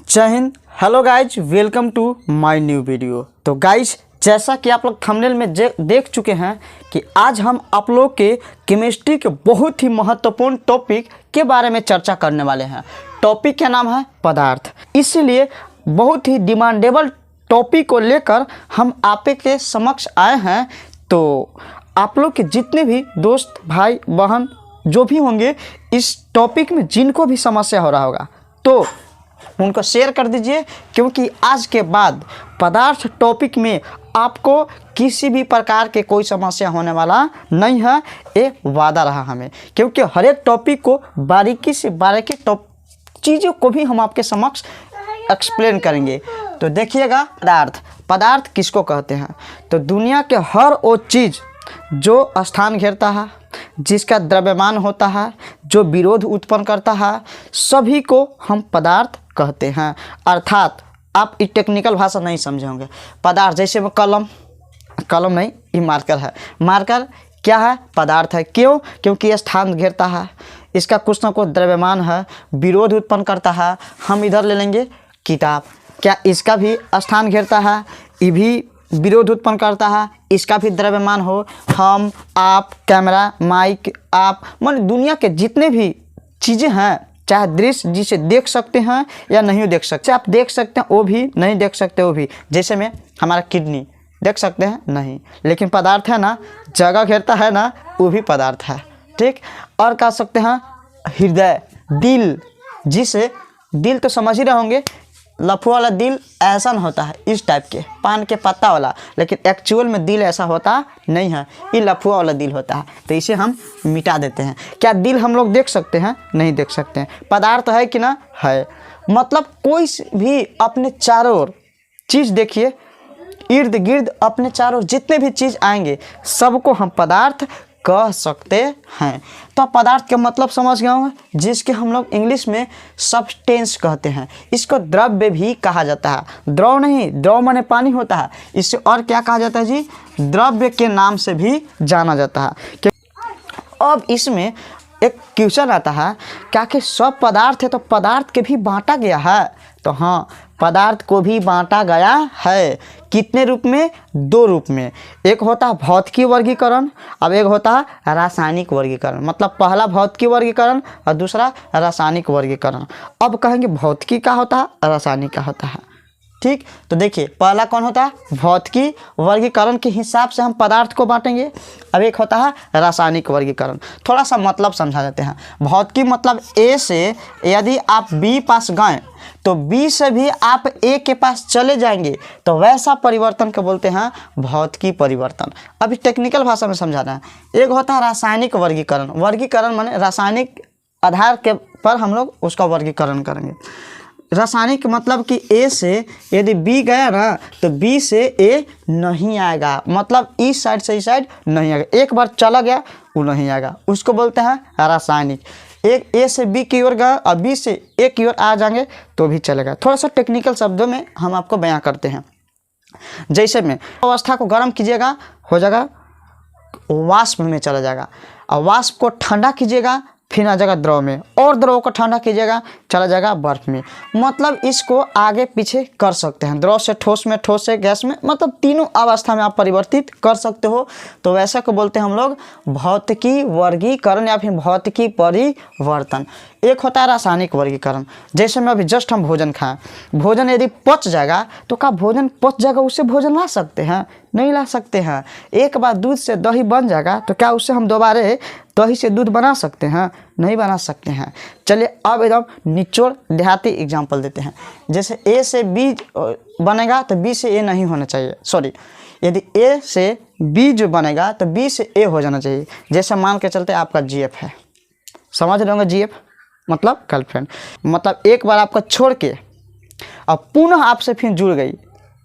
जय हिंद। Hello guys, welcome to my new video. तो गाइज, जैसा कि आप लोग थंबनेल में देख चुके हैं कि आज हम आप लोग के केमिस्ट्री के बहुत ही महत्वपूर्ण टॉपिक के बारे में चर्चा करने वाले हैं। टॉपिक का नाम है पदार्थ। इसीलिए बहुत ही डिमांडेबल टॉपिक को लेकर हम आप के समक्ष आए हैं। तो आप लोग के जितने भी दोस्त भाई बहन जो भी होंगे इस टॉपिक में जिनको भी समस्या हो रहा होगा तो उनको शेयर कर दीजिए, क्योंकि आज के बाद पदार्थ टॉपिक में आपको किसी भी प्रकार के कोई समस्या होने वाला नहीं है। ये वादा रहा हमें, क्योंकि हर एक टॉपिक को बारीकी से बारीकी चीज़ों को भी हम आपके समक्ष एक्सप्लेन करेंगे। तो देखिएगा, पदार्थ किसको कहते हैं? तो दुनिया के हर वो चीज़ जो स्थान घेरता है, जिसका द्रव्यमान होता है, जो विरोध उत्पन्न करता है, सभी को हम पदार्थ कहते हैं। अर्थात आप ये टेक्निकल भाषा नहीं समझे होंगे। पदार्थ जैसे में कलम नहीं, ये मार्कर है। मार्कर क्या है? पदार्थ है। क्यों? क्योंकि ये स्थान घेरता है, इसका कुछ ना कुछ द्रव्यमान है, विरोध उत्पन्न करता है। हम इधर ले लेंगे किताब, क्या इसका भी स्थान घेरता है? ये भी विरोध उत्पन्न करता है, इसका भी द्रव्यमान हो। हम, आप, कैमरा, माइक, आप, मान दुनिया के जितने भी चीज़ें हैं, चाहे दृश्य जिसे देख सकते हैं या नहीं देख सकते, आप देख सकते हैं वो भी, नहीं देख सकते वो भी। जैसे में हमारा किडनी देख सकते हैं नहीं, लेकिन पदार्थ है ना, जगह घेरता है ना, वो भी पदार्थ है। ठीक। और कह सकते हैं हृदय, दिल, जिसे दिल तो समझ ही रहे होंगे, लफू वाला दिल ऐसा न होता है, इस टाइप के पान के पत्ता वाला, लेकिन एक्चुअल में दिल ऐसा होता नहीं है, ये लफुआ वाला दिल होता है। तो इसे हम मिटा देते हैं। क्या दिल हम लोग देख सकते हैं? नहीं देख सकते हैं। पदार्थ है कि ना? है। मतलब कोई भी अपने चारों ओर चीज़ देखिए, इर्द गिर्द अपने चारों ओर जितने भी चीज़ आएंगे सबको हम पदार्थ कह सकते हैं। तो पदार्थ का मतलब समझ गए होंगे, जिसके हम लोग इंग्लिश में सब्सटेंस कहते हैं। इसको द्रव्य भी कहा जाता है। द्रव नहीं, द्रव माने पानी होता है। इसे और क्या कहा जाता है जी? द्रव्य के नाम से भी जाना जाता है। अब इसमें एक क्वेश्चन आता है, क्या कि सब पदार्थ है तो पदार्थ के भी बांटा गया है? तो हाँ, पदार्थ को भी बांटा गया है। कितने रूप में? दो रूप में। एक होता है भौतिकी वर्गीकरण, अब एक होता है रासायनिक वर्गीकरण। मतलब पहला भौतिकी वर्गीकरण और दूसरा रासायनिक वर्गीकरण। अब कहेंगे भौतिकी का होता है, रासायनिक का होता है। ठीक। तो देखिए, पहला कौन होता है? भौतिकी वर्गीकरण के हिसाब से हम पदार्थ को बांटेंगे। अब एक होता है रासायनिक वर्गीकरण। थोड़ा सा मतलब समझा देते हैं। भौतिकी मतलब ए से यदि आप बी पास गए तो बी से भी आप ए के पास चले जाएंगे, तो वैसा परिवर्तन को बोलते हैं भौतिकी परिवर्तन। अभी टेक्निकल भाषा में समझाना है। एक होता है रासायनिक वर्गीकरण। वर्गीकरण माने रासायनिक आधार के पर हम लोग उसका वर्गीकरण करेंगे। रासायनिक मतलब कि ए से यदि बी गया ना तो बी से ए नहीं आएगा, मतलब इस साइड से इस साइड नहीं आएगा। एक बार चला गया वो नहीं आएगा, उसको बोलते हैं रासायनिक। एक ए से बी की ओर गया और बी से ए की ओर आ जाएंगे तो भी चलेगा। थोड़ा सा टेक्निकल शब्दों में हम आपको बयां करते हैं। जैसे में अवस्था को गर्म कीजिएगा, हो जाएगा वाष्प में चला जाएगा, और वाष्प को ठंडा कीजिएगा, फिर आ जाएगा द्रव में, और द्रव को ठंडा कीजिएगा, चला जाएगा बर्फ में। मतलब इसको आगे पीछे कर सकते हैं। द्रव से ठोस में, ठोस से गैस में, मतलब तीनों अवस्था में आप परिवर्तित कर सकते हो। तो वैसा को बोलते हैं हम लोग भौतिकी वर्गीकरण या फिर भौतिकी परिवर्तन। एक होता है रासायनिक वर्गीकरण। जैसे में अभी जस्ट हम भोजन खाएं, भोजन यदि पच जाएगा तो क्या भोजन पच जाएगा उससे भोजन ला सकते हैं? नहीं ला सकते हैं। एक बार दूध से दही बन जाएगा तो क्या उससे हम दोबारा दही से दूध बना सकते हैं? नहीं बना सकते हैं। चलिए अब एकदम निचोड़ देहाती एग्जाम्पल देते हैं। जैसे ए से बी बनेगा तो बी से ए नहीं होना चाहिए, सॉरी, यदि ए से बी जो बनेगा तो बी से ए हो जाना चाहिए। जैसे मान के चलते आपका जीएफ है, समझ रहे होंगे, जीएफ मतलब गर्लफ्रेंड। मतलब एक बार आपका छोड़ के अब पुनः आपसे फिर जुड़ गई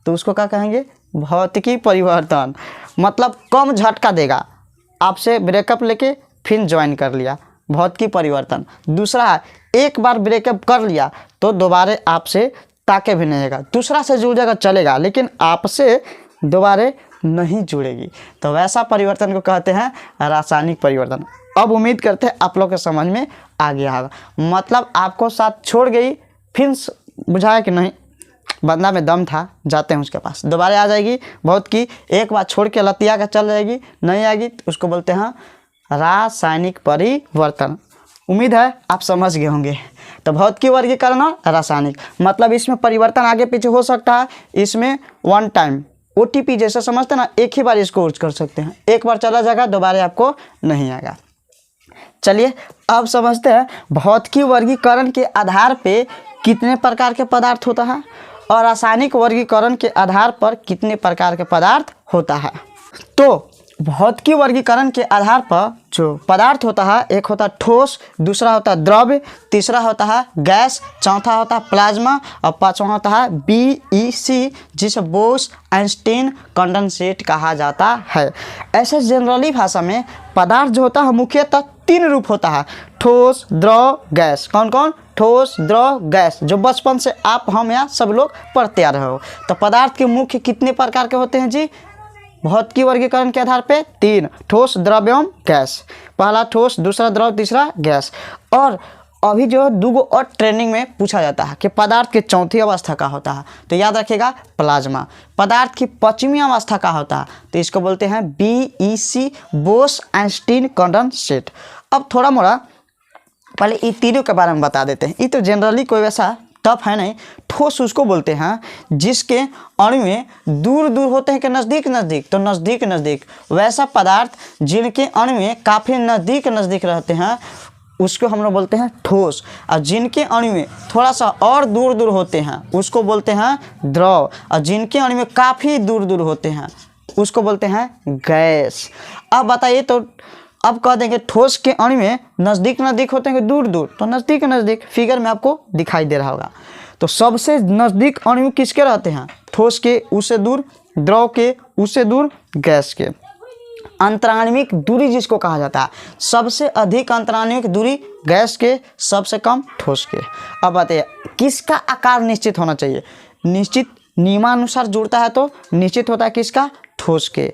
तो उसको क्या कहेंगे? भौतिकी परिवर्तन। मतलब कम झटका देगा, आपसे ब्रेकअप लेके फिर ज्वाइन कर लिया, भौतिकी परिवर्तन। दूसरा, एक बार ब्रेकअप कर लिया तो दोबारा आपसे ताके भी नहीं आएगा, दूसरा से जुड़ जाएगा चलेगा, लेकिन आपसे दोबारा नहीं जुड़ेगी। तो वैसा परिवर्तन को कहते हैं रासायनिक परिवर्तन। अब उम्मीद करते हैं आप लोग के समझ में आ गया होगा। मतलब आपको साथ छोड़ गई, फिर बुझाया कि नहीं, बंदा में दम था, जाते हैं उसके पास। दोबारा आ जाएगी बहुत की, एक बार छोड़ के लतिया कर चल जाएगी, नहीं आएगी तो उसको बोलते हैं रासायनिक परिवर्तन। उम्मीद है आप समझ गए होंगे। तो भौतिकी वर्गीकरण और रासायनिक मतलब इसमें परिवर्तन आगे पीछे हो सकता है। इसमें वन टाइम OTP जैसा समझते हैं ना, एक ही बार इसको यूज कर सकते हैं, एक बार चला जाएगा, दोबारा आपको नहीं आएगा। चलिए अब समझते हैं भौतिकी वर्गीकरण के आधार पे कितने प्रकार के पदार्थ होता है और रासायनिक वर्गीकरण के आधार पर कितने प्रकार के पदार्थ होता है। तो भौतिकी वर्गीकरण के आधार पर जो पदार्थ होता है, एक होता है ठोस, दूसरा होता है द्रव्य, तीसरा होता है गैस, चौथा होता है प्लाज्मा और पांचवा होता है BEC जिसे बोस आइंस्टीन कंडेंसेट कहा जाता है। ऐसे जनरली भाषा में पदार्थ जो होता है मुख्यतः 3 रूप होता है, ठोस, द्रव, गैस। कौन कौन? ठोस, द्रव, गैस, जो बचपन से आप हम या सब लोग पढ़ते आ रहे हो। तो पदार्थ के मुख्य कितने प्रकार के होते हैं जी भौतिकी वर्गीकरण के आधार पे? 3, ठोस, द्रव एवं गैस। पहला ठोस, दूसरा द्रव, तीसरा गैस। और अभी जो 2 और ट्रेनिंग में पूछा जाता है कि पदार्थ की चौथी अवस्था का होता है, तो याद रखिएगा प्लाज्मा। पदार्थ की 5वीं अवस्था का होता है, तो इसको बोलते हैं BEC बोस आइंस्टीन कंडेंसेट। अब थोड़ा मोड़ा पहले ये तीनों के बारे में बता देते हैं। ये तो जनरली कोई वैसा टफ है नहीं। ठोस उसको बोलते हैं जिसके अणु में दूर दूर होते हैं कि नज़दीक नज़दीक, तो नज़दीक नज़दीक। वैसा पदार्थ जिनके अणु में काफ़ी नज़दीक नज़दीक रहते हैं उसको हम लोग बोलते हैं ठोस। और जिनके अणु में थोड़ा सा और दूर दूर होते हैं उसको बोलते हैं द्रव। और जिनके अणु में काफ़ी दूर दूर होते हैं उसको बोलते हैं गैस। अब बताइए, तो अब कह देंगे ठोस के अणु में नज़दीक नज़दीक होते हैं कि दूर दूर, तो नज़दीक नज़दीक फिगर में आपको दिखाई दे रहा होगा। तो सबसे नज़दीक अणु किसके रहते हैं? ठोस के उससे दूर, द्रव के उससे दूर, गैस के। अंतराण्विक दूरी जिसको कहा जाता है, सबसे अधिक अंतराण्विक दूरी गैस के, सबसे कम ठोस के। अब बताइए किसका आकार निश्चित होना चाहिए? निश्चित नियमानुसार जुड़ता है तो निश्चित होता है किसका? ठोस के।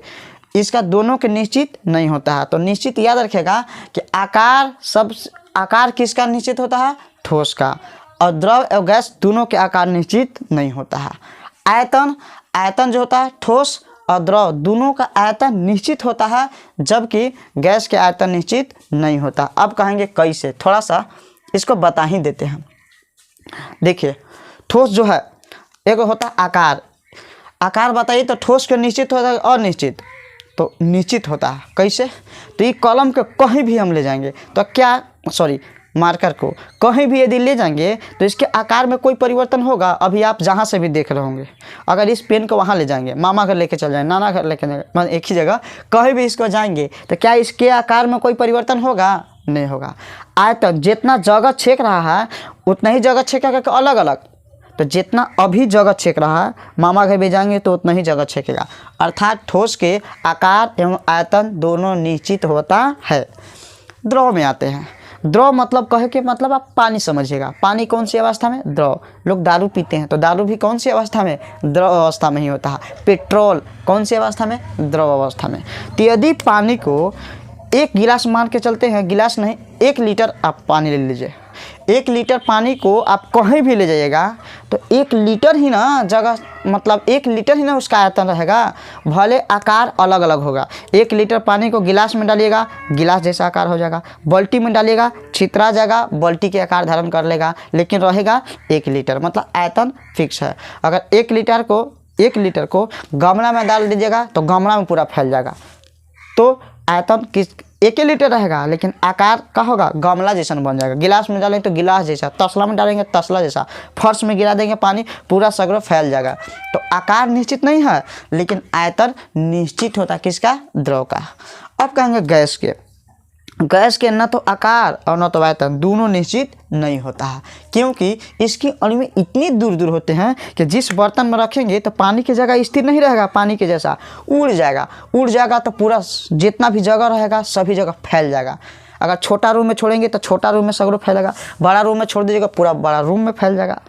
इसका दोनों के निश्चित नहीं होता है। तो निश्चित याद रखेगा कि आकार किसका निश्चित होता है? ठोस का। और द्रव और गैस दोनों के आकार निश्चित नहीं होता है। आयतन जो होता है ठोस और द्रव दोनों का आयतन निश्चित होता है, जबकि गैस के आयतन निश्चित नहीं होता। अब कहेंगे कैसे, थोड़ा सा इसको बता ही देते हैं। देखिए ठोस जो है एक होता है आकार बताइए, तो ठोस के निश्चित होता है और निश्चित, तो निश्चित होता है। कैसे? तो ये कलम के कहीं भी हम ले जाएंगे तो क्या, सॉरी मार्कर को कहीं भी यदि ले जाएंगे तो इसके आकार में कोई परिवर्तन होगा। अभी आप जहाँ से भी देख रहे होंगे, अगर इस पेन को वहाँ ले जाएंगे, मामा घर लेके चल जाएंगे, नाना घर लेके, मतलब एक ही जगह कहीं भी इसको जाएंगे, तो क्या इसके आकार में कोई परिवर्तन होगा? नहीं होगा। आयतन जितना जगह छेक रहा है उतना ही जगह छेकेगा कि अलग अलग? तो जितना अभी जगह छेक रहा है मामा घर भी जाएंगे तो उतना ही जगह छेकेगा। अर्थात ठोस के आकार एवं आयतन दोनों निश्चित होता है। द्रव में आते हैं। द्रव मतलब कहे के मतलब आप पानी समझिएगा। पानी कौन सी अवस्था में? द्रव। लोग दारू पीते हैं तो दारू भी कौन सी अवस्था में? द्रव अवस्था में ही होता है। पेट्रोल कौन सी अवस्था में? द्रव अवस्था में। तो यदि पानी को 1 गिलास मान के चलते हैं, गिलास नहीं 1 लीटर आप पानी ले लीजिए, 1 लीटर पानी को आप कहीं भी ले जाइएगा तो 1 लीटर ही ना जगह, मतलब 1 लीटर ही ना उसका आयतन रहेगा, भले आकार अलग अलग होगा। 1 लीटर पानी को गिलास में डालिएगा, गिलास जैसा आकार हो जाएगा। बाल्टी में डालिएगा, छितरा जाएगा, बाल्टी के आकार धारण कर लेगा, लेकिन रहेगा 1 लीटर, मतलब आयतन फिक्स है। अगर 1 लीटर को गमला में डाल दीजिएगा तो गमला में पूरा फैल जाएगा, तो आयतन किस 1 लीटर रहेगा, लेकिन आकार का होगा गमला जैसा बन जाएगा। गिलास में डालेंगे तो गिलास जैसा, तसला में डालेंगे तसला जैसा, फर्श में गिरा देंगे पानी पूरा सगरों फैल जाएगा। तो आकार निश्चित नहीं है, लेकिन आयतन निश्चित होता है किसका? द्रव का। अब कहेंगे गैस के। गैस के न तो आकार और न तो आयतन दोनों निश्चित नहीं होता है, क्योंकि इसके अणु में इतनी दूर दूर होते हैं कि जिस बर्तन में रखेंगे तो पानी की जगह स्थिर नहीं रहेगा, पानी के जैसा उड़ जाएगा तो पूरा जितना भी जगह रहेगा सभी जगह फैल जाएगा। अगर छोटा रूम में छोड़ेंगे तो छोटा रूम में सगरों फैलेगा, बड़ा रूम में छोड़ दीजिएगा पूरा बड़ा रूम में फैल जाएगा।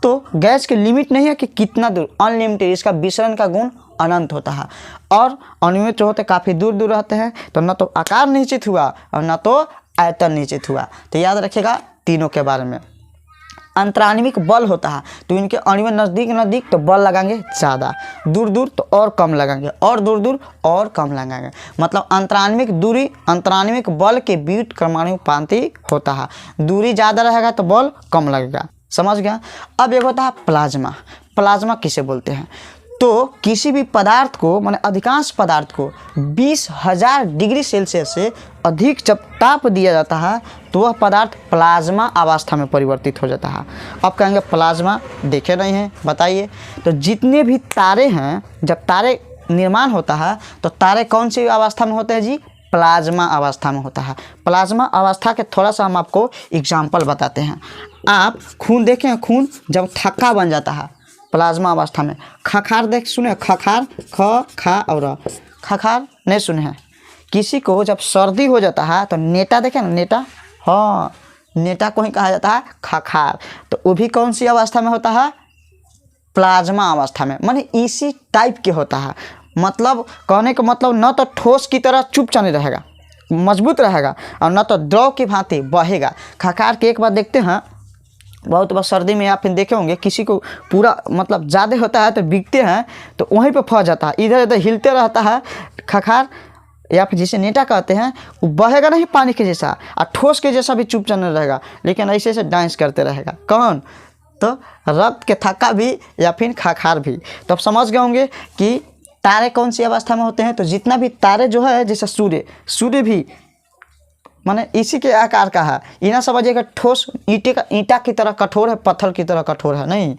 तो गैस की लिमिट नहीं है कि कितना दूर, अनलिमिटेड। इसका विसरण का गुण अनंत होता है। और अणु जो होते काफ़ी दूर दूर रहते हैं, तो न तो आकार निश्चित हुआ और न तो आयतन निश्चित हुआ। तो याद रखिएगा तीनों के बारे में। अंतराणविक बल होता है, तो इनके अणु में नज़दीक नज़दीक तो बल लगाएंगे ज़्यादा, दूर दूर तो और कम लगाएंगे, और दूर दूर और कम लगाएंगे। मतलब अंतराणविक दूरी अंतराणविक बल के व्युत्क्रमानुपाती होता है। दूरी ज़्यादा रहेगा तो बल कम लगेगा। समझ गया। अब एक होता है प्लाज्मा। प्लाज्मा किसे बोलते हैं? तो किसी भी पदार्थ को, माने अधिकांश पदार्थ को 20,000 डिग्री सेल्सियस से अधिक जब ताप दिया जाता है तो वह पदार्थ प्लाज्मा अवस्था में परिवर्तित हो जाता है। अब कहेंगे प्लाज्मा देखे नहीं हैं, बताइए। तो जितने भी तारे हैं, जब तारे निर्माण होता है तो तारे कौन सी अवस्था में होते हैं जी? प्लाज्मा अवस्था में होता है। प्लाज्मा अवस्था के थोड़ा सा हम आपको एग्जाम्पल बताते हैं। आप खून देखें, खून जब थक्का बन जाता है प्लाज्मा अवस्था में, खखार देख सुने, खखार, ख खा और खखार नहीं सुने हैं। किसी को जब सर्दी हो जाता है तो नेटा देखें ना, नेटा, हाँ नेटा को ही कहा जाता है खखार। तो वो भी कौन सी अवस्था में होता है? प्लाज्मा अवस्था में। माने इसी टाइप के होता है। मतलब कहने का मतलब न तो ठोस की तरह चुपचाप नहीं रहेगा, मजबूत रहेगा, और न तो द्रव की भांति बहेगा। खखार के एक बार देखते हैं, बहुत बार सर्दी में आप फिर देखे होंगे, किसी को पूरा मतलब ज़्यादा होता है तो बिकते हैं तो वहीं पे फंस जाता है, इधर इधर हिलते रहता है। खखार या फिर जिसे नेटा कहते हैं, वो बहेगा नहीं पानी के जैसा और ठोस के जैसा भी चुपचाप नहीं रहेगा, लेकिन ऐसे ऐसे डांस करते रहेगा। कौन? तो रक्त के थक्का भी या फिर खखार भी। तो आप समझ गए होंगे कि तारे कौन सी अवस्था में होते हैं। तो जितना भी तारे जो है, जैसे सूर्य भी माने इसी के आकार का है। ये ना समझिएगा ठोस ईंटा की तरह कठोर है, पत्थर की तरह कठोर है, नहीं।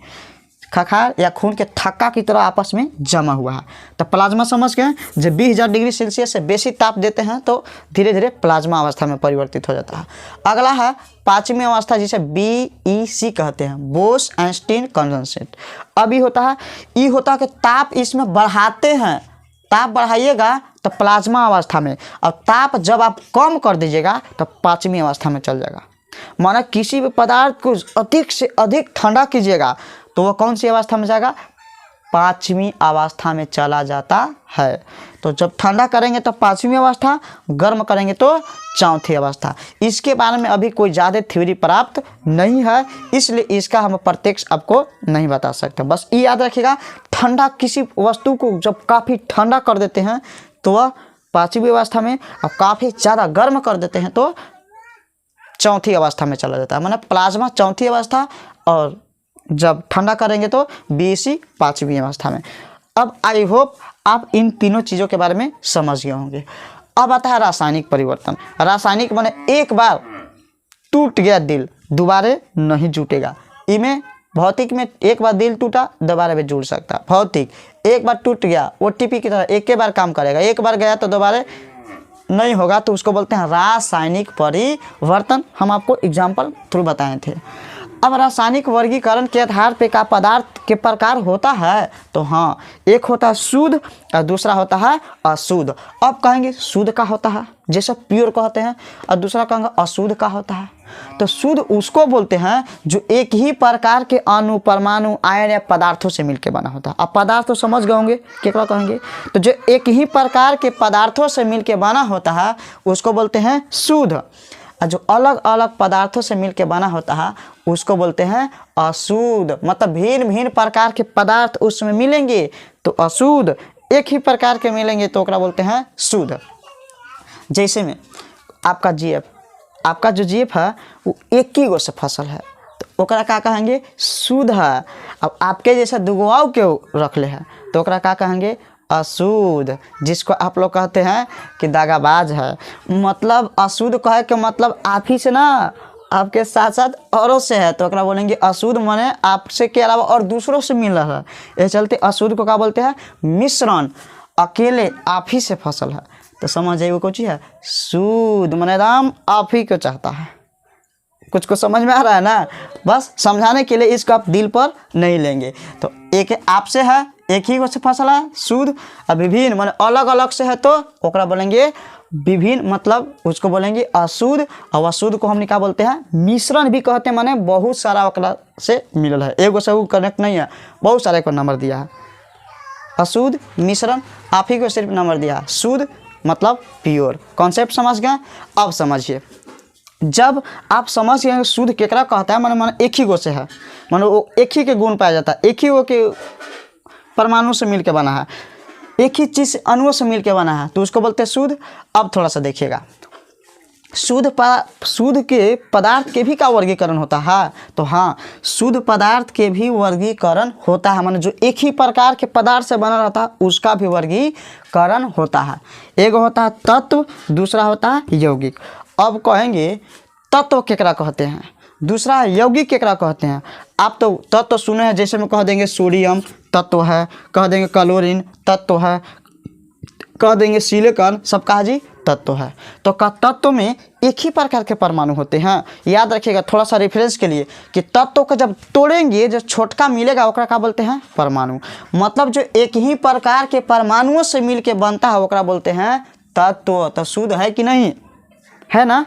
खखार या खून के थक्का की तरह आपस में जमा हुआ है। तो प्लाज्मा समझ गए। जब 20,000 डिग्री सेल्सियस से बेसी ताप देते हैं तो धीरे धीरे प्लाज्मा अवस्था में परिवर्तित हो जाता है। अगला है पाँचवीं अवस्था, जिसे BEC कहते हैं, बोस आइंस्टीन कंडेंसेट। अब ये होता है कि ताप इसमें बढ़ाते हैं, ताप बढ़ाइएगा तो प्लाज्मा अवस्था में, और ताप जब आप कम कर दीजिएगा तो पाँचवीं अवस्था में चल जाएगा। माना किसी भी पदार्थ को अधिक से अधिक ठंडा कीजिएगा तो वह कौन सी अवस्था में जाएगा? पाँचवीं अवस्था में चला जाता है। तो जब ठंडा करेंगे तो पाँचवीं अवस्था, गर्म करेंगे तो चौथी अवस्था। इसके बारे में अभी कोई ज़्यादा थ्योरी प्राप्त नहीं है, इसलिए इसका हम प्रत्यक्ष आपको नहीं बता सकते। बस ये याद रखिएगा, ठंडा किसी वस्तु को जब काफ़ी ठंडा कर देते हैं तो वह पाँचवीं अवस्था में, और काफ़ी ज़्यादा गर्म कर देते हैं तो चौथी अवस्था में चला जाता है। माने प्लाज्मा चौथी अवस्था, और जब ठंडा करेंगे तो BEC पाँचवीं अवस्था में। अब आई होप आप इन तीनों चीज़ों के बारे में समझ गए होंगे। अब आता है रासायनिक परिवर्तन। रासायनिक माने एक बार टूट गया दिल दोबारा नहीं जुटेगा। इनमें भौतिक में एक बार दिल टूटा दोबारा भी जुड़ सकता है। भौतिक एक बार टूट गया, OTP की तरह एक ही बार काम करेगा, एक बार गया तो दोबारा नहीं होगा, तो उसको बोलते हैं रासायनिक परिवर्तन। हम आपको एग्जाम्पल थ्रू बताए थे। अब रासायनिक वर्गीकरण के आधार पे का पदार्थ के प्रकार होता है, तो हाँ, एक होता है शुद्ध और दूसरा होता है अशुद्ध। अब कहेंगे शुद्ध का होता है, जैसे प्योर कहते हैं, और दूसरा कहेंगे अशुद्ध का होता है। तो शुद्ध उसको बोलते हैं जो एक ही प्रकार के अणु, परमाणु, आयन या पदार्थों से मिलकर बना होता है। अब पदार्थ तो समझ गए होंगे क्या कहेंगे। तो जो एक ही प्रकार के पदार्थों से मिलकर बना होता है उसको बोलते हैं शुद्ध, और जो अलग अलग पदार्थों से मिलकर बना होता है उसको बोलते हैं अशुद्ध। मतलब भिन्न भिन्न प्रकार के पदार्थ उसमें मिलेंगे तो अशुद्ध, एक ही प्रकार के मिलेंगे तो ओकरा बोलते हैं शुद्ध। जैसे में आपका जीएफ, आपका जो जीएफ है वो एक ही गो से फसल है तो ओकरा का कहेंगे शुद्ध है। अब आपके जैसा दुगुआव के रख ले है तो ओकरा का कहेंगे अशुद्ध, जिसको आप लोग कहते हैं कि दागाबाज है। मतलब अशुद्ध कहे के मतलब आप ही से ना, आपके साथ साथ औरों से है तो ओकरा बोलेंगे अशुद्ध, माने आपसे के अलावा और दूसरों से मिल रहा है। ये चलते अशुद्ध को क्या बोलते हैं? मिश्रण, अकेले आप ही से फसल है तो समझ जाइए वो कौन चीज़ है? शुद्ध, माने राम आप ही को चाहता है। कुछ को समझ में आ रहा है ना? बस समझाने के लिए इसको आप दिल पर नहीं लेंगे। तो एक आपसे है, एक ही से फसल है शुद्ध, और विभिन्न माने अलग अलग से है तो ओकरा बोलेंगे विभिन्न, मतलब उसको बोलेंगे अशुद्ध। और अशुद्ध को हमने क्या बोलते हैं? मिश्रण भी कहते हैं, माने बहुत सारा ओकरा से मिलल है, एगो से वो कनेक्ट नहीं है, बहुत सारे को नंबर दिया है। अशुद्ध, मिश्रण, आप ही को सिर्फ नंबर दिया है। शुद्ध मतलब प्योर। कॉन्सेप्ट समझ गए? अब समझिए, जब आप समझ गए शुद्ध केकरा कहता है, माने एक ही गो से है, मानो वो एक ही के गुण पाया जाता है, एक ही वो के परमाणु से मिलकर बना है, एक ही चीज़ अणुओं से मिलकर बना है, तो उसको बोलते हैं शुद्ध। अब थोड़ा सा देखिएगा, शुद्ध के पदार्थ के भी का वर्गीकरण होता है, तो हाँ शुद्ध पदार्थ के भी वर्गीकरण होता है, माने जो एक ही प्रकार के पदार्थ से बना रहता है उसका भी वर्गीकरण होता है। एक होता है तत्व, दूसरा होता है यौगिक। अब कहेंगे तत्व केकरा कहते हैं, दूसरा यौगिक केकरा कहते हैं। आप तो तत्व सुने हैं, जैसे में कह देंगे सोडियम तत्व है, कह देंगे क्लोरीन तत्व है, कह देंगे सिलिकॉन, सब कहा जी तत्व है। तो का तत्व में एक ही प्रकार के परमाणु होते हैं। याद रखिएगा थोड़ा सा रेफरेंस के लिए कि तत्व को जब तोड़ेंगे जो छोटका मिलेगा ओकरा का बोलते हैं परमाणु। मतलब जो एक ही प्रकार के परमाणुओं से मिलके बनता है ओकरा बोलते हैं तत्व। तो शुद्ध है कि नहीं है ना,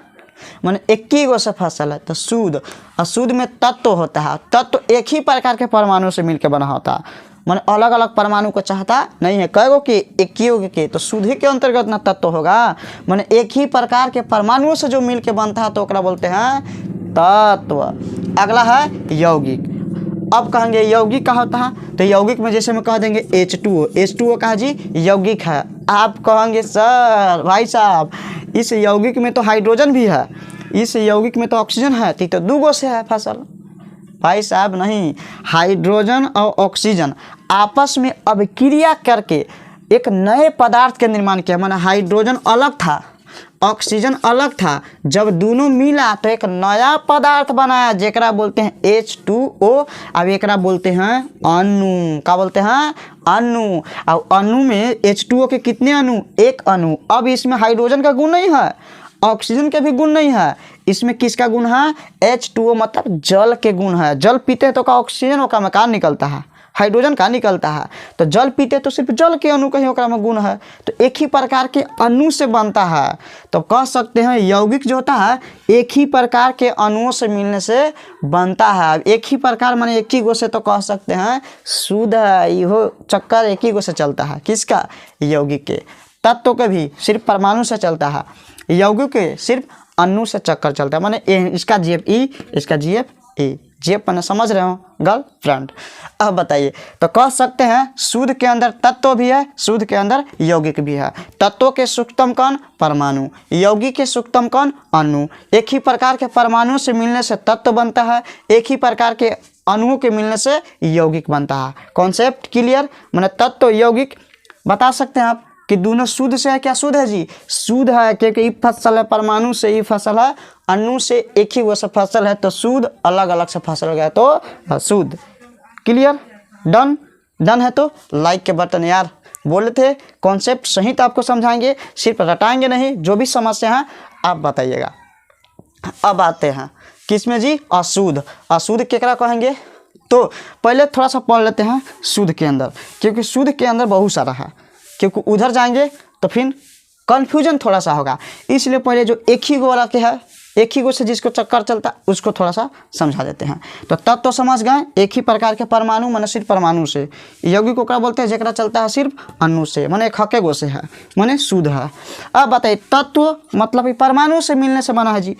माने एक ही गो से फसल है तो शुद्ध। अशुद्ध में तत्व होता है, तत्व एक ही प्रकार के परमाणु से मिलकर बना होता है, माने अलग अलग परमाणु को चाहता नहीं है। कई गो कि एक ही हो के, तो शुद्ध के अंतर्गत ना तत्व होगा, माने एक ही प्रकार के परमाणुओं से जो मिलके बनता है तो ओकरा बोलते हैं तत्व। अगला है यौगिक। अब कहेंगे यौगिक का होता है, तो यौगिक में जैसे में कह देंगे H2O कहा जी यौगिक है। आप कहेंगे सर भाई साहब इस यौगिक में तो हाइड्रोजन भी है, इस यौगिक में तो ऑक्सीजन है, तो दो गो से है फसल। भाई साहब नहीं, हाइड्रोजन और ऑक्सीजन आपस में अभिक्रिया करके एक नए पदार्थ का निर्माण किया। माने हाइड्रोजन अलग था, ऑक्सीजन अलग था, जब दोनों मिला तो एक नया पदार्थ बनाया जेकरा बोलते हैं H2O। अब एकरा बोलते हैं अणु। क्या बोलते हैं अणु। और अणु में H2O के कितने अणु, एक अणु। अब इसमें हाइड्रोजन का गुण नहीं है, ऑक्सीजन के भी गुण नहीं है, इसमें किसका गुण है H2O, मतलब जल के गुण है। जल पीते हैं तो का ऑक्सीजन ओकरा में का निकलता है, हाइड्रोजन का निकलता है। तो जल पीते तो सिर्फ जल के अणु का ही ओकरा में गुण है, तो एक ही प्रकार के अणु से बनता है। तो कह सकते हैं यौगिक जो होता है एक ही प्रकार के अणुओं से मिलने से बनता है। एक ही प्रकार माने एक ही गो से, तो कह सकते हैं शुद्ध है। यहो चक्कर एक ही गो से चलता है, किसका यौगिक के। तत्व के भी सिर्फ परमाणु से चलता है, यौगिक के सिर्फ अणु से चक्कर चलता है। माने इसका GFE, इसका GFE। जेब पन्ना समझ रहे हो गर्लफ्रेंड। अब बताइए, तो कह सकते हैं शुद्ध के अंदर तत्व भी है, शुद्ध के अंदर यौगिक भी है। तत्व के सूक्ष्मतम कण परमाणु, यौगिक के सूक्ष्मतम कण अणु। एक ही प्रकार के परमाणु से मिलने से तत्व बनता है, एक ही प्रकार के अणुओं के मिलने से यौगिक बनता है। Concept clear. माने तत्व यौगिक बता सकते हैं आप कि दोनों शुद्ध से है। क्या शुद्ध है जी, शुद्ध है, क्योंकि ये फसल है परमाणु से, ये फसल है अणु से, एक ही वो से फसल है तो शुद्ध, अलग अलग से फसल हो गया तो अशुद्ध। क्लियर, डन है तो लाइक के बटन यार। बोले थे कॉन्सेप्ट सही तो आपको समझाएंगे, सिर्फ रटाएंगे नहीं। जो भी समस्या है आप बताइएगा। अब आते हैं किसमें जी, अशुद्ध। अशुद्ध केकरा कहेंगे, तो पहले थोड़ा सा पढ़ लेते हैं शुद्ध के अंदर, क्योंकि शुद्ध के अंदर बहुत सारा है, क्योंकि उधर जाएंगे तो फिर कन्फ्यूजन थोड़ा सा होगा। इसलिए पहले जो एक ही गो वाला के है, एक ही गो से जिसको चक्कर चलता उसको थोड़ा सा समझा देते हैं। तो तत्व तो समझ गए, एक ही प्रकार के परमाणु माने सिर्फ परमाणु से। यौगिक ओकरा बोलते हैं जेकरा चलता है सिर्फ अणु से, माने एक हके गो से है, माने शुद्ध है। अब बताइए तत्व मतलब परमाणु से मिलने से बना है जी।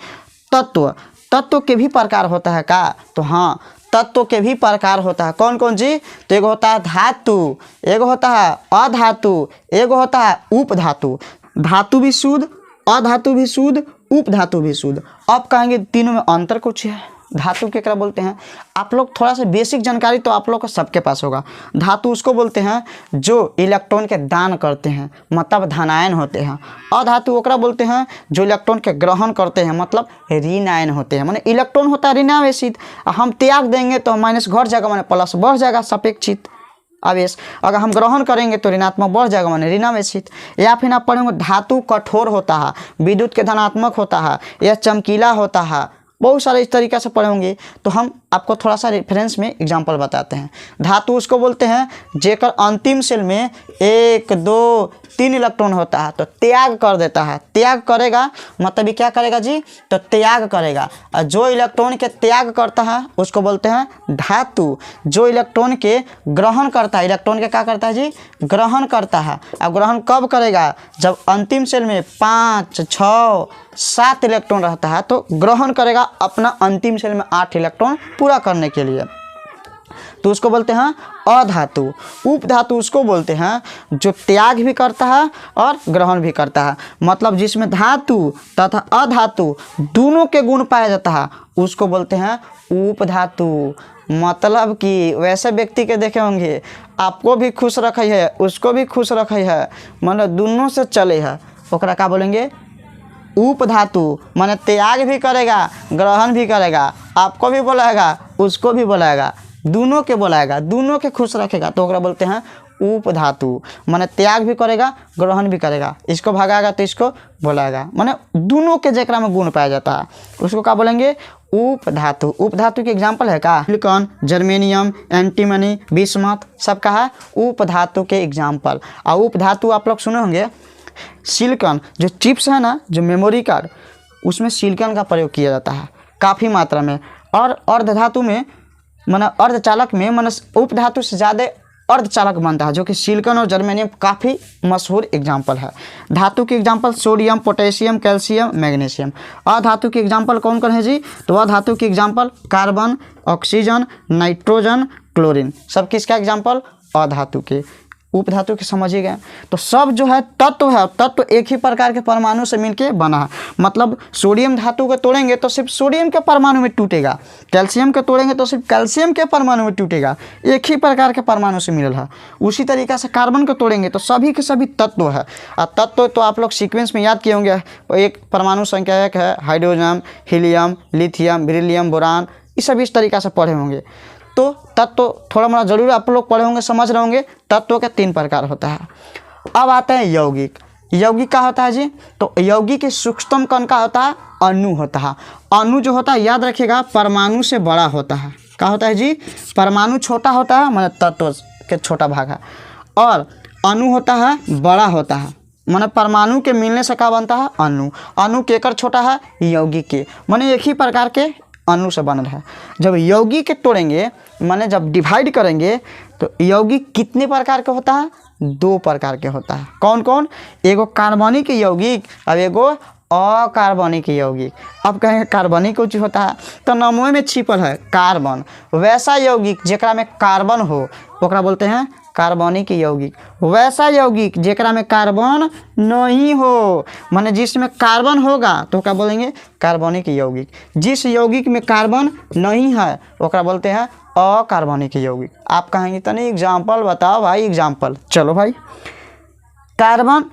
तत्व के भी प्रकार होता है का, तो हाँ तत्व के भी प्रकार होता है। कौन कौन जी, तो एक होता है धातु, एक होता है अधातु, एक होता है उपधातु। धातु भी शुद्ध, अधातु भी शुद्ध, उपधातु भी शुद्ध। अब कहेंगे तीनों में अंतर कुछ है। धातु केकरा बोलते हैं, आप लोग थोड़ा सा बेसिक जानकारी तो आप लोग को सबके पास होगा। धातु उसको बोलते हैं जो इलेक्ट्रॉन के दान करते हैं, मतलब धनायन होते हैं। अधातु ओकरा बोलते हैं जो इलेक्ट्रॉन के ग्रहण करते हैं, मतलब ऋणायन होते हैं। माने इलेक्ट्रॉन होता है ऋणावेशित, हम त्याग देंगे तो माइनस घट जाएगा, माने प्लस बढ़ जाएगा सापेक्षित आवेश। अगर हम ग्रहण करेंगे तो ऋणात्मक बढ़ जाएगा, माने ऋणावेशित। या फिर आप पढ़ेंगे धातु कठोर होता है, विद्युत के धनात्मक होता है, यह चमकीला होता है, बहुत सारे इस तरीक़े से पढ़े होंगे। तो हम आपको थोड़ा सा रेफरेंस में एग्जांपल बताते हैं। धातु उसको बोलते हैं जेकर अंतिम सेल में 1 2 3 इलेक्ट्रॉन होता है तो त्याग कर देता है। त्याग करेगा मतलब ये क्या करेगा जी, तो त्याग करेगा। और जो इलेक्ट्रॉन के त्याग करता है उसको बोलते हैं धातु। जो इलेक्ट्रॉन के ग्रहण करता है, इलेक्ट्रॉन के क्या करता है जी, ग्रहण करता है। अब ग्रहण कब करेगा, जब अंतिम सेल में 5 6 7 इलेक्ट्रॉन रहता है तो ग्रहण करेगा अपना अंतिम सेल में 8 इलेक्ट्रॉन पूरा करने के लिए, तो उसको बोलते हैं अधातु। उपधातु उसको बोलते हैं जो त्याग भी करता है और ग्रहण भी करता है, मतलब जिसमें धातु तथा अधातु दोनों के गुण पाया जाता है उसको बोलते हैं उपधातु। मतलब कि वैसे व्यक्ति के देखे होंगे आपको भी खुश रखे है उसको भी खुश रखे है, मतलब दोनों से चले है, ओकरा का बोलेंगे उपधातु। माने त्याग भी करेगा ग्रहण भी करेगा, आपको भी बुलाएगा उसको भी बुलाएगा, दोनों के बुलाएगा, दोनों के खुश रखेगा, तो ओकरा बोलते हैं उपधातु। माने त्याग भी करेगा ग्रहण भी करेगा, इसको भगाएगा तो इसको बुलाएगा, माने दोनों के जेकरा में गुण पाया जाता है उसको क्या बोलेंगे उपधातु। उपधातु के एग्जाम्पल है का सिलिकॉन, जर्मेनियम, एंटीमनी, बिस्मथ, सब का है उपधातु के एग्जाम्पल। और उपधातु आप लोग सुने होंगे सिलिकॉन जो चिप्स है ना, जो मेमोरी कार्ड, उसमें सिलिकॉन का प्रयोग किया जाता है काफ़ी मात्रा में। और अर्धधातु में माने अर्धचालक में माने उपधातु से ज़्यादा अर्धचालक बनता है, जो कि सिलिकॉन और जर्मेनियम काफ़ी मशहूर एग्जाम्पल है। धातु के example sodium, potassium, calcium, magnesium. अधातु के एग्जाम्पल कौन कौन है जी, तो अधातु के example carbon, oxygen, nitrogen, chlorine, सब किसका एग्जाम्पल अधातु के। उपधातु के समझिए गए। तो सब जो है तत्व है, तत्व एक ही प्रकार के परमाणु से मिलके बना है। मतलब सोडियम धातु को तोड़ेंगे तो सिर्फ सोडियम के परमाणु में टूटेगा, कैल्शियम को तोड़ेंगे तो सिर्फ कैल्शियम के परमाणु में टूटेगा, एक ही प्रकार के परमाणु से मिलल है। उसी तरीके से कार्बन को तोड़ेंगे तो सभी के सभी तत्व है। और तत्व तो आप लोग सीक्वेंस में याद किए होंगे, एक परमाणु संख्या 1 है, hydrogen, helium, lithium, beryllium, boron, ये सभी इस तरीक़े से पढ़े होंगे। तो तत्व थोड़ा मोड़ा जरूर आप लोग पढ़े होंगे, समझ रहे होंगे। तत्व के 3 प्रकार होता है। अब आते हैं यौगिक। यौगिक क्या होता है जी, तो यौगिक के सूक्ष्मतम कण का होता है अणु होता है। अणु जो होता है याद रखिएगा परमाणु से बड़ा होता है। क्या होता है जी, परमाणु छोटा होता है माने तत्व के छोटा भाग है, और अणु होता है बड़ा होता है, माने परमाणु के मिलने से क्या बनता है अणु। अणु केकर छोटा है, यौगिक के, माने एक ही प्रकार के अणु से बनल है। जब यौगिक के तोड़ेंगे माने जब डिवाइड करेंगे तो यौगिक कितने प्रकार के होता है, 2 प्रकार के होता है। कौन कौन, एगो कार्बनिक यौगिक और एगो अकार्बनिक यौगिक। अब कहेंगे कार्बनिक कुछ होता है तो नामों में छिपल है कार्बन। वैसा यौगिक जेकरा में कार्बन हो ओकरा बोलते हैं कार्बनिक यौगिक। वैसा यौगिक जेकरा में कार्बन नहीं हो, माने जिसमें कार्बन होगा तो क्या बोलेंगे कार्बनिक यौगिक। जिस यौगिक में कार्बन नहीं है ओकरा बोलते हैं अकार्बनिक यौगिक। आप कहेंगे तनी एग्जाम्पल बताओ भाई, एग्जाम्पल चलो भाई। कार्बन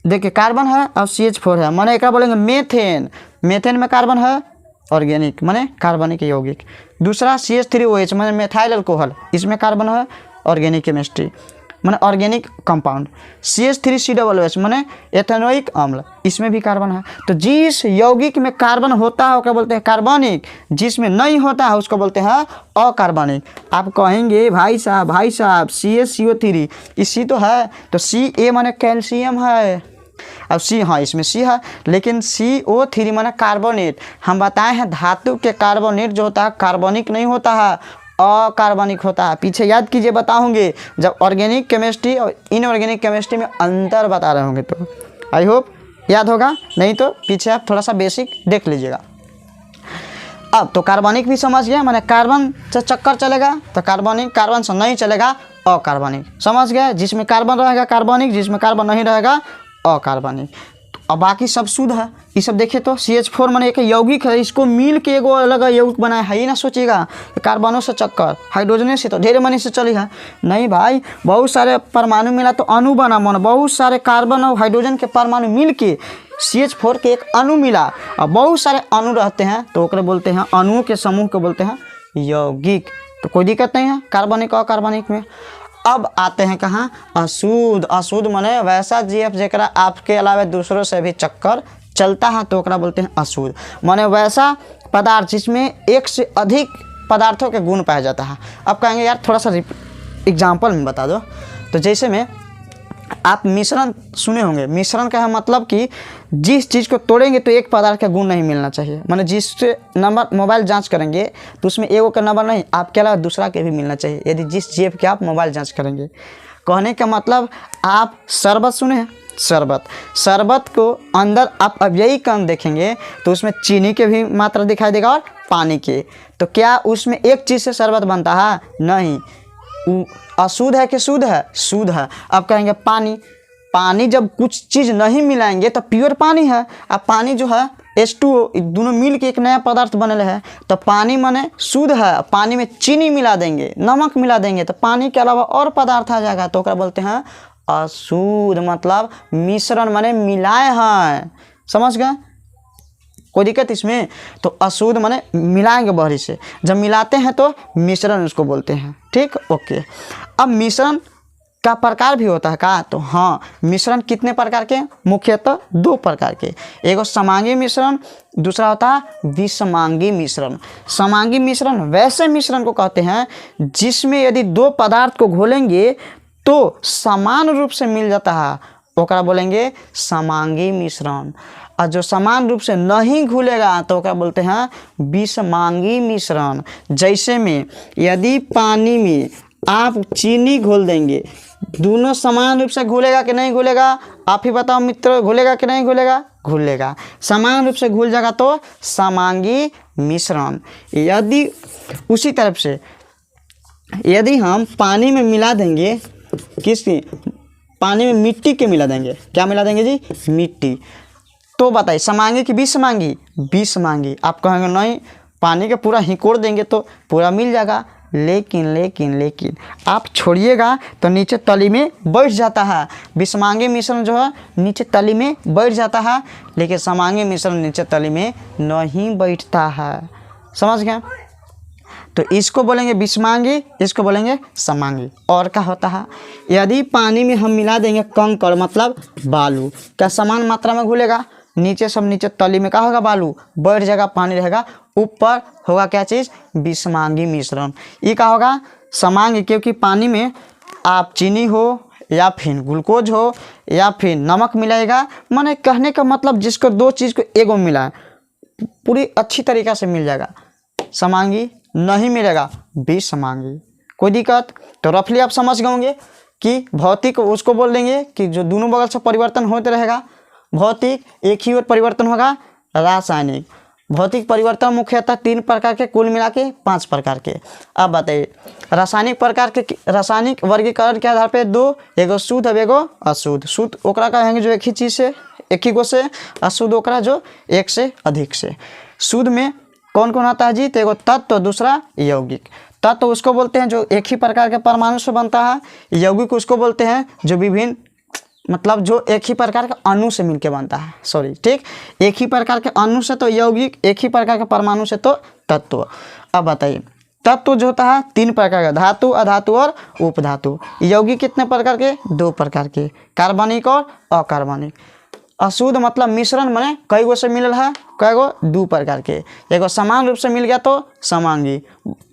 देखिए कार्बन है और CH4 है, माने एक बोलेंगे मेथेन। मेथेन में कार्बन है ऑर्गेनिक माने कार्बनिक यौगिक। दूसरा CH3OH माने मेथाइल अल्कोहल, इसमें कार्बन है ऑर्गेनिक केमिस्ट्री माने ऑर्गेनिक कंपाउंड। CH3COOH माने एथेनोइक अम्ल, इसमें भी कार्बन है। तो जिस यौगिक में कार्बन होता है उसको बोलते हैं कार्बनिक, जिसमें नहीं होता है उसको बोलते हैं अकार्बनिक। आप कहेंगे भाई साहब CaCO3 इसी तो है, तो Ca माने कैल्शियम है, अब C हाँ इसमें C है, लेकिन CO3 माने कार्बोनेट। हम बताए हैं धातु के कार्बोनेट जो होता है कार्बनिक नहीं होता है, अकार्बनिक होता है। पीछे याद कीजिए बताओगे जब ऑर्गेनिक केमिस्ट्री और इनऑर्गेनिक केमिस्ट्री में अंतर बता रहे होंगे तो आई होप याद होगा, नहीं तो पीछे आप थोड़ा सा बेसिक देख लीजिएगा। अब तो कार्बनिक भी समझ गए, माने कार्बन से चक्कर चलेगा तो कार्बनिक, कार्बन से नहीं चलेगा अकार्बनिक, समझ गए। जिसमें कार्बन रहेगा कार्बनिक, जिसमें कार्बन नहीं रहेगा अकार्बनिक। अब बाकी सब शुद्ध है। ये सब देखिए तो CH4 माने एक यौगिक है, इसको मिल के एगो अलग यौगिक बनाया है। ही ना सोचिएगा कार्बनों से चक्कर, हाइड्रोजन से तो ढेर मनी से चली है, नहीं भाई बहुत सारे परमाणु मिला तो अणु बना। मन बहुत सारे कार्बन और हाइड्रोजन के परमाणु मिल के CH4 के एक अणु मिला, और बहुत सारे अणु रहते हैं तो ओकरे बोलते हैं, अणुओं के समूह को बोलते हैं यौगिक। तो कोई दिक्कत नहीं है कार्बनिक और अकार्बनिक में। अब आते हैं कहाँ, अशुद्ध। अशुद्ध माने वैसा जीव जेकरा आपके अलावा दूसरों से भी चक्कर चलता है तो ओकरा बोलते हैं अशुद्ध। माने वैसा पदार्थ जिसमें एक से अधिक पदार्थों के गुण पाया जाता है। अब कहेंगे यार थोड़ा सा एग्जाम्पल में बता दो। तो जैसे में आप मिश्रण सुने होंगे, मिश्रण का है मतलब कि जिस चीज़ को तोड़ेंगे तो एक पदार्थ का गुण नहीं मिलना चाहिए। माने जिससे नंबर मोबाइल जांच करेंगे तो उसमें एगो का नंबर नहीं, आपके अलावा दूसरा के भी मिलना चाहिए यदि जिस जेब के आप मोबाइल जांच करेंगे। कहने का मतलब आप शरबत सुने हैं, शरबत को अंदर आप अब यही कम देखेंगे तो उसमें चीनी के भी मात्रा दिखाई देगा और पानी के। तो क्या उसमें एक चीज़ से शरबत बनता है? नहीं। अशुद्ध है कि शुद्ध है? शुद्ध है। अब कहेंगे पानी जब कुछ चीज़ नहीं मिलाएंगे तो प्योर पानी है। अब पानी जो है H2O दोनों मिल के एक नया पदार्थ बनल है, तो पानी माने शुद्ध है। पानी में चीनी मिला देंगे, नमक मिला देंगे तो पानी के अलावा और पदार्थ आ जाएगा, तो ओकरा बोलते हैं अशुद्ध। मतलब मिश्रण माने मिलाए हैं, समझ गए? कोई दिक्कत इसमें? तो अशुद्ध माने मिलाएंगे बहरी से, जब मिलाते हैं तो मिश्रण उसको बोलते हैं। ठीक, ओके। अब मिश्रण का प्रकार भी होता है का? तो हाँ, मिश्रण कितने प्रकार के? मुख्यतः 2 प्रकार के। एक समांगी मिश्रण, दूसरा होता है विषमांगी मिश्रण। समांगी मिश्रण वैसे मिश्रण को कहते हैं जिसमें यदि 2 पदार्थ को घोलेंगे तो समान रूप से मिल जाता है, ओकरा बोलेंगे समांगी मिश्रण। और जो समान रूप से नहीं घुलेगा तो क्या बोलते हैं? विषमांगी मिश्रण। जैसे में यदि पानी में आप चीनी घोल देंगे, दोनों समान रूप से घुलेगा कि नहीं घुलेगा? आप ही बताओ मित्र, घुलेगा कि नहीं घुलेगा? घुलेगा। समान रूप से घुल जाएगा तो समांगी मिश्रण। यदि उसी तरफ से यदि हम पानी में मिला देंगे, किसकी? पानी में मिट्टी के मिला देंगे। क्या मिला देंगे जी? मिट्टी। तो बताइए समांगी कि विषमांगी? विषमांगी। आप कहेंगे नहीं, पानी का पूरा हिकोड़ देंगे तो पूरा मिल जाएगा। लेकिन आप छोड़िएगा तो नीचे तली में बैठ जाता है। विषमांगी मिश्रण जो है नीचे तली में बैठ जाता है, लेकिन समांगी मिश्रण नीचे तली में नहीं बैठता है। समझ गए? तो इसको बोलेंगे विषमांगी, इसको बोलेंगे समांगी। और क्या होता है? यदि पानी में हम मिला देंगे कंकड़ मतलब बालू, क्या समान मात्रा में घुलेगा? नीचे सब नीचे तली में क्या होगा? बालू बैठ जाएगा, पानी रहेगा, ऊपर होगा क्या चीज़? विषमांगी मिश्रण। ये क्या होगा? समांगी, क्योंकि पानी में आप चीनी हो या फिर ग्लूकोज हो या फिर नमक मिलाएगा। माने कहने का मतलब जिसको 2 चीज़ को एगो मिला पूरी अच्छी तरीक़ा से मिल जाएगा। समांगी नहीं मिलेगा, विषमांगी। कोई दिक्कत? तो रफली आप समझ गए होंगे कि भौतिक उसको बोल देंगे कि जो दोनों बगल से परिवर्तन होते रहेगा। भौतिक एक ही ओर परिवर्तन होगा। रासायनिक भौतिक परिवर्तन मुख्यतः 3 प्रकार के, कुल मिला के 5 प्रकार के। अब बताइए रासायनिक प्रकार के, रासायनिक वर्गीकरण के आधार पे 2, एगो शुद्ध अब एगो अशुद्ध। शुद्ध ओकरा कहेंगे जो एक ही चीज़ से, एक ही गो से। अशुद्ध ओकरा जो एक से अधिक से। शुद्ध में कौन कौन आता है जी? तो एगो तत्व, दूसरा यौगिक। तत्व उसको बोलते हैं जो एक ही प्रकार के परमाणु से बनता है। यौगिक उसको बोलते हैं जो विभिन्न मतलब जो एक ही प्रकार के अणु से मिलके बनता है। सॉरी, ठीक, एक ही प्रकार के अणु से तो यौगिक, एक ही प्रकार के परमाणु से तो तत्व। अब बताइए तत्व जो होता है 3 प्रकार का, धातु, अधातु और उपधातु। यौगिक कितने प्रकार के? 2 प्रकार के, कार्बनिक और अकार्बनिक। अशुद्ध मतलब मिश्रण माने कई गो से मिलल है, कई गो? 2 प्रकार के। एगो समान रूप से मिल गया तो समांगी,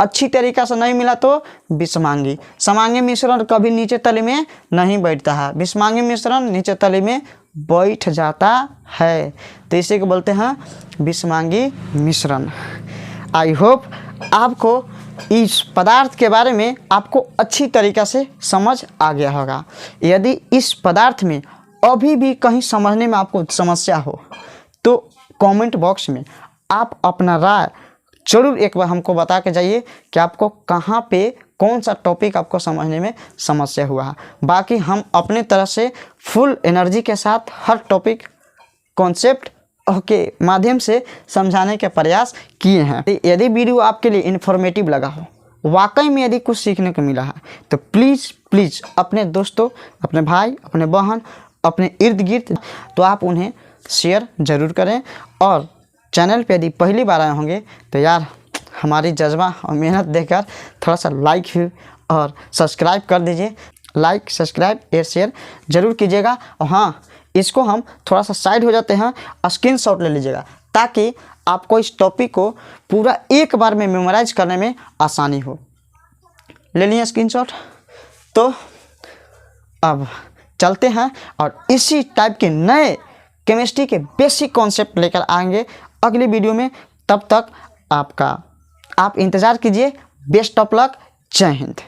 अच्छी तरीक़ा से नहीं मिला तो विषमांगी। समांगी मिश्रण कभी नीचे तली में नहीं बैठता है, विषमांगी मिश्रण नीचे तली में बैठ जाता है, तो इसी को बोलते हैं विषमांगी मिश्रण। आई होप आपको इस पदार्थ के बारे में आपको अच्छी तरीक़ा से समझ आ गया होगा। यदि इस पदार्थ में अभी भी कहीं समझने में आपको समस्या हो तो कमेंट बॉक्स में आप अपना राय जरूर एक बार हमको बता के जाइए कि आपको कहाँ पे कौन सा टॉपिक आपको समझने में समस्या हुआ है। बाकी हम अपने तरफ से फुल एनर्जी के साथ हर टॉपिक कॉन्सेप्ट के माध्यम से समझाने के प्रयास किए हैं। यदि वीडियो आपके लिए इन्फॉर्मेटिव लगा हो, वाकई में यदि कुछ सीखने को मिला है, तो प्लीज़ अपने दोस्तों, अपने भाई, अपने बहन, अपने इर्द गिर्द तो आप उन्हें शेयर ज़रूर करें। और चैनल पे यदि पहली बार आए होंगे तो यार हमारी जज्बा और मेहनत देखकर थोड़ा सा लाइक भी और सब्सक्राइब कर दीजिए। लाइक, सब्सक्राइब और शेयर ज़रूर कीजिएगा। और हाँ, इसको हम थोड़ा सा साइड हो जाते हैं, स्क्रीनशॉट ले लीजिएगा ताकि आपको इस टॉपिक को पूरा एक बार में मेमोराइज करने में आसानी हो। ले लिए स्क्रीनशॉट। तो अब चलते हैं और इसी टाइप के नए केमिस्ट्री के बेसिक कॉन्सेप्ट लेकर आएंगे अगली वीडियो में। तब तक आप इंतज़ार कीजिए। Best of luck. जय हिंद।